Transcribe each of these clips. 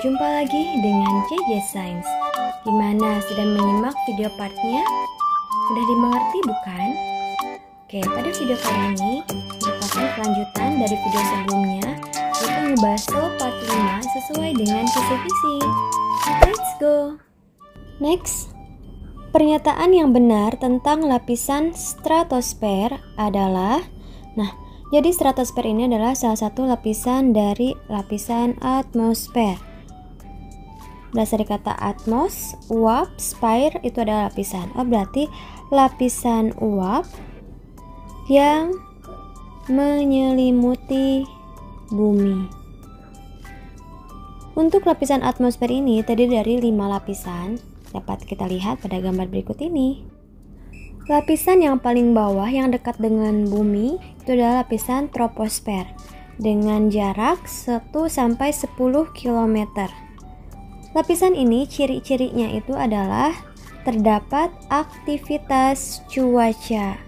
Jumpa lagi dengan JJ Science. Gimana, sudah menyimak video partnya? Udah dimengerti bukan? Oke, pada video kali ini merupakan kelanjutan dari video sebelumnya, yaitu ngebaso part 5 sesuai dengan kisi-kisi. Let's go! Next, pernyataan yang benar tentang lapisan stratosfer adalah, jadi stratosfer ini adalah salah satu lapisan dari lapisan atmosfer. Berasal dari kata atmos, uap, sphere itu adalah lapisan. Berarti lapisan uap yang menyelimuti bumi. Untuk lapisan atmosfer ini terdiri dari 5 lapisan. Dapat kita lihat pada gambar berikut ini. Lapisan yang paling bawah yang dekat dengan bumi itu adalah lapisan troposfer dengan jarak 1-10 km. Lapisan ini ciri-cirinya itu adalah terdapat aktivitas cuaca.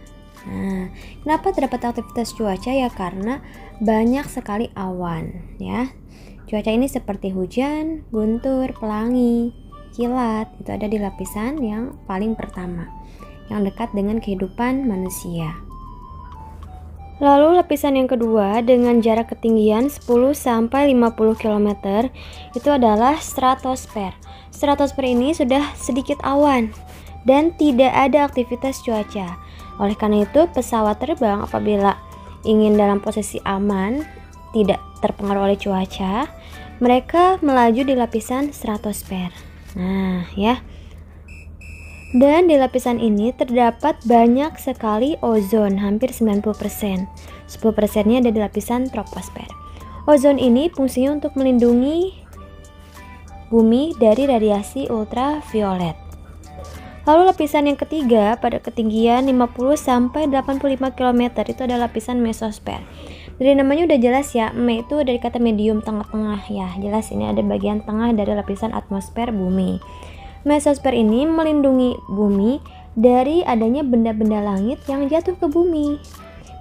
Kenapa terdapat aktivitas cuaca? Ya karena banyak sekali awan ya. Cuaca ini seperti hujan, guntur, pelangi, kilat itu ada di lapisan yang paling pertama, yang dekat dengan kehidupan manusia. Lalu lapisan yang kedua dengan jarak ketinggian 10-50 km itu adalah stratosfer. Stratosfer ini sudah sedikit awan dan tidak ada aktivitas cuaca. Oleh karena itu pesawat terbang apabila ingin dalam posisi aman, tidak terpengaruh oleh cuaca, mereka melaju di lapisan stratosfer. Dan di lapisan ini terdapat banyak sekali ozon, hampir 90%. 10%-nya ada di lapisan troposfer. Ozon ini fungsinya untuk melindungi bumi dari radiasi ultraviolet. Lalu lapisan yang ketiga pada ketinggian 50-85 km itu adalah lapisan mesosfer. Dari namanya udah jelas ya, itu dari kata medium, tengah-tengah ya. Jelas ini ada bagian tengah dari lapisan atmosfer bumi. Mesosfer ini melindungi bumi dari adanya benda-benda langit yang jatuh ke bumi.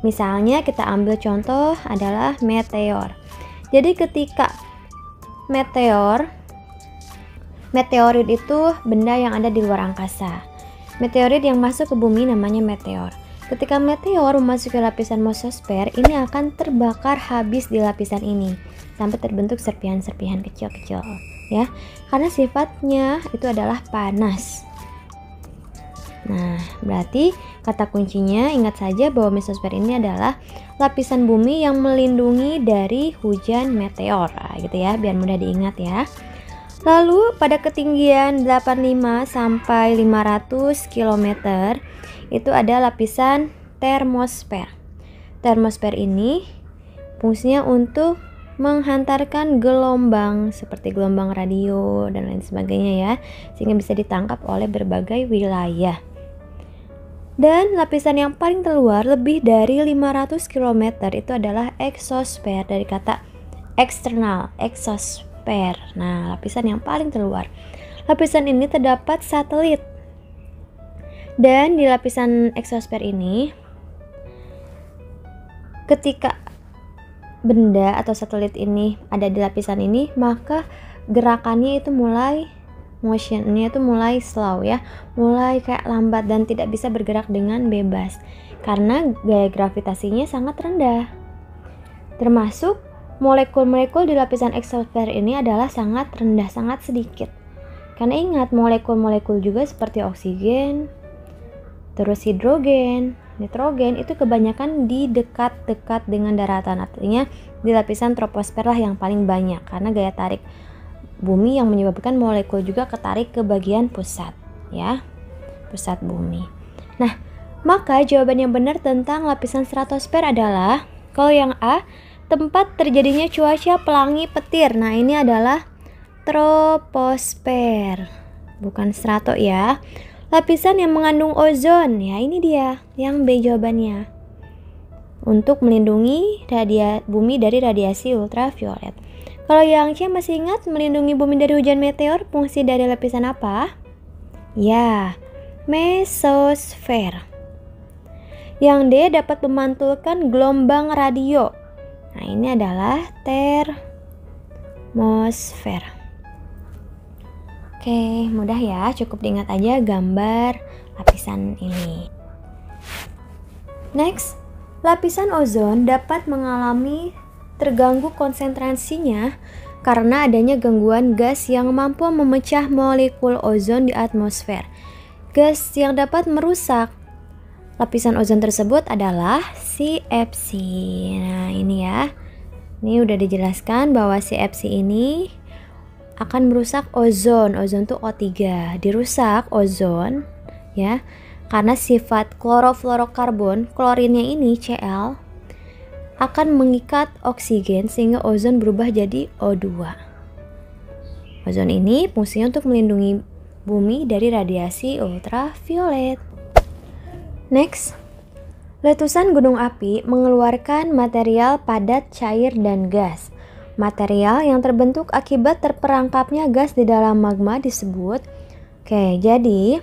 Misalnya kita ambil contoh adalah meteor. Jadi ketika meteorit itu benda yang ada di luar angkasa. Meteorit yang masuk ke bumi namanya meteor. Ketika meteor memasuki lapisan mesosfer, ini akan terbakar habis di lapisan ini sampai terbentuk serpihan-serpihan kecil-kecil ya, karena sifatnya itu adalah panas. Berarti kata kuncinya ingat saja bahwa mesosfer ini adalah lapisan bumi yang melindungi dari hujan meteor gitu ya, biar mudah diingat ya. Lalu pada ketinggian 85 sampai 500 km itu ada lapisan termosfer. Termosfer ini fungsinya untuk menghantarkan gelombang seperti gelombang radio dan lain sebagainya ya, sehingga bisa ditangkap oleh berbagai wilayah. Dan lapisan yang paling terluar lebih dari 500 km itu adalah eksosfer, dari kata eksternal, eksosfer. Lapisan yang paling terluar. Lapisan ini terdapat satelit. Dan di lapisan eksosfer ini ketika benda atau satelit ini ada di lapisan ini, maka gerakannya itu motionnya itu mulai slow ya, mulai kayak lambat dan tidak bisa bergerak dengan bebas karena gaya gravitasinya sangat rendah. Termasuk molekul-molekul di lapisan eksosfer ini adalah sangat rendah, sangat sedikit. Karena ingat, molekul-molekul juga seperti oksigen, terus hidrogen, nitrogen itu kebanyakan di dekat-dekat dengan daratan. Artinya di lapisan troposfer lah yang paling banyak karena gaya tarik bumi yang menyebabkan molekul juga ketarik ke bagian pusat ya, pusat bumi. Maka jawaban yang benar tentang lapisan stratosfer adalah kalau yang A, tempat terjadinya cuaca pelangi petir. Ini adalah troposfer, bukan strato ya. Lapisan yang mengandung ozon, ya ini dia, yang B jawabannya. Untuk melindungi bumi dari radiasi ultraviolet. Kalau yang C masih ingat, melindungi bumi dari hujan meteor, fungsi dari lapisan apa? Ya, mesosfer. Yang D dapat memantulkan gelombang radio. Ini adalah termosfer. Oke, mudah ya, cukup diingat aja gambar lapisan ini. Next, lapisan ozon dapat mengalami terganggu konsentrasinya karena adanya gangguan gas yang mampu memecah molekul ozon di atmosfer. Gas yang dapat merusak lapisan ozon tersebut adalah CFC. Nah, ini ya. Ini udah dijelaskan bahwa CFC ini akan merusak ozon. Ozon tuh O3. Dirusak ozon ya. Karena sifat klorofluorokarbon, klorinnya ini Cl, akan mengikat oksigen sehingga ozon berubah jadi O2. Ozon ini fungsinya untuk melindungi bumi dari radiasi ultraviolet. Next, letusan gunung api mengeluarkan material padat, cair, dan gas. Material yang terbentuk akibat terperangkapnya gas di dalam magma disebut. Oke, jadi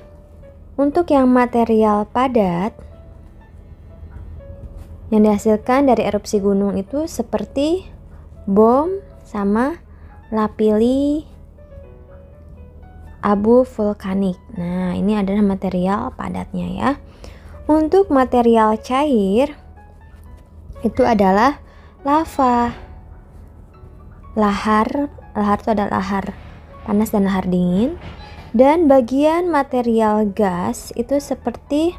untuk yang material padat yang dihasilkan dari erupsi gunung itu seperti bom sama lapili abu vulkanik. Nah, ini adalah material padatnya ya. Untuk material cair itu adalah lava. Lahar itu adalah lahar panas dan lahar dingin. Dan bagian material gas itu seperti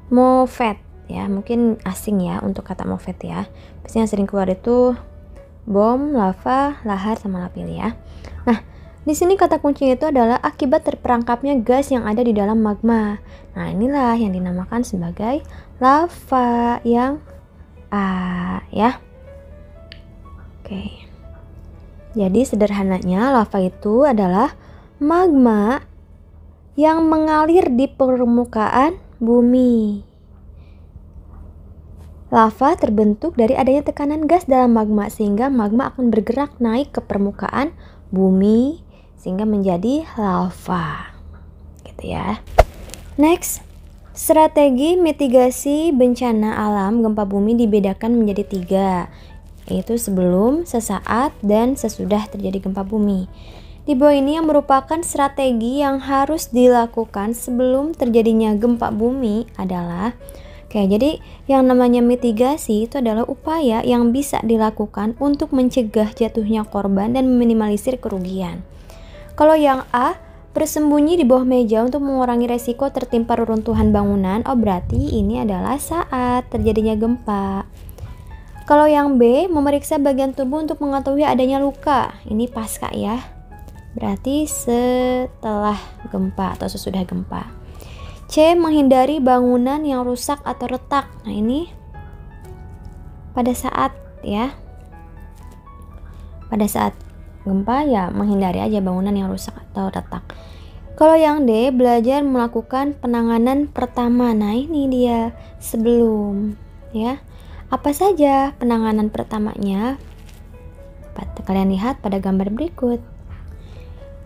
MOFET ya, mungkin asing ya untuk kata MOFET ya. Biasanya yang sering keluar itu bom, lava, lahar, sama lapili ya. Nah, di sini kata kuncinya itu adalah akibat terperangkapnya gas yang ada di dalam magma. Nah, inilah yang dinamakan sebagai lava yang A ya. Oke. Jadi sederhananya lava itu adalah magma yang mengalir di permukaan bumi. Lava terbentuk dari adanya tekanan gas dalam magma sehingga magma akan bergerak naik ke permukaan bumi sehingga menjadi lava. Gitu ya. Next, strategi mitigasi bencana alam gempa bumi dibedakan menjadi 3, yaitu sebelum, sesaat, dan sesudah terjadi gempa bumi. Di bawah ini yang merupakan strategi yang harus dilakukan sebelum terjadinya gempa bumi adalah jadi yang namanya mitigasi itu adalah upaya yang bisa dilakukan untuk mencegah jatuhnya korban dan meminimalisir kerugian. Kalau yang A, bersembunyi di bawah meja untuk mengurangi resiko tertimpa reruntuhan bangunan, berarti ini adalah saat terjadinya gempa. Kalau yang B, memeriksa bagian tubuh untuk mengetahui adanya luka, ini pasca ya. Berarti setelah gempa atau sesudah gempa. C, menghindari bangunan yang rusak atau retak. Nah, ini pada saat ya. Pada saat gempa ya menghindari aja bangunan yang rusak atau retak. Kalau yang D, belajar melakukan penanganan pertama. Nah, ini dia sebelum ya. Apa saja penanganan pertamanya? Kalian lihat pada gambar berikut.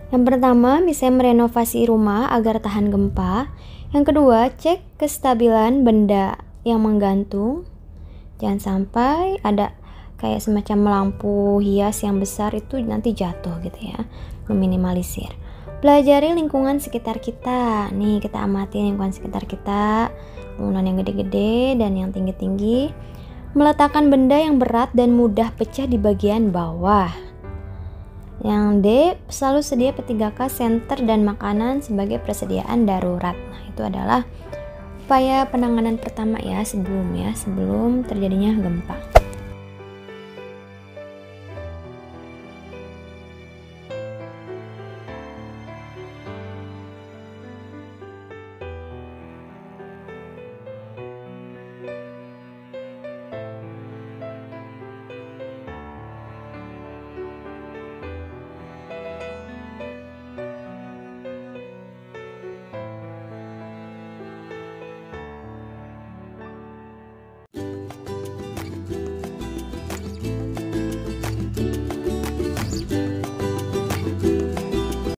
Yang pertama, misalnya merenovasi rumah agar tahan gempa. Yang kedua, cek kestabilan benda yang menggantung. Jangan sampai ada kayak semacam lampu hias yang besar itu nanti jatuh gitu ya. Meminimalisir. Pelajari lingkungan sekitar kita. Nih, kita amati lingkungan sekitar kita. Bangunan yang gede-gede dan yang tinggi-tinggi. Meletakkan benda yang berat dan mudah pecah di bagian bawah. Yang D, selalu sedia P3K, senter, dan makanan sebagai persediaan darurat. Nah, itu adalah upaya penanganan pertama ya sebelum terjadinya gempa.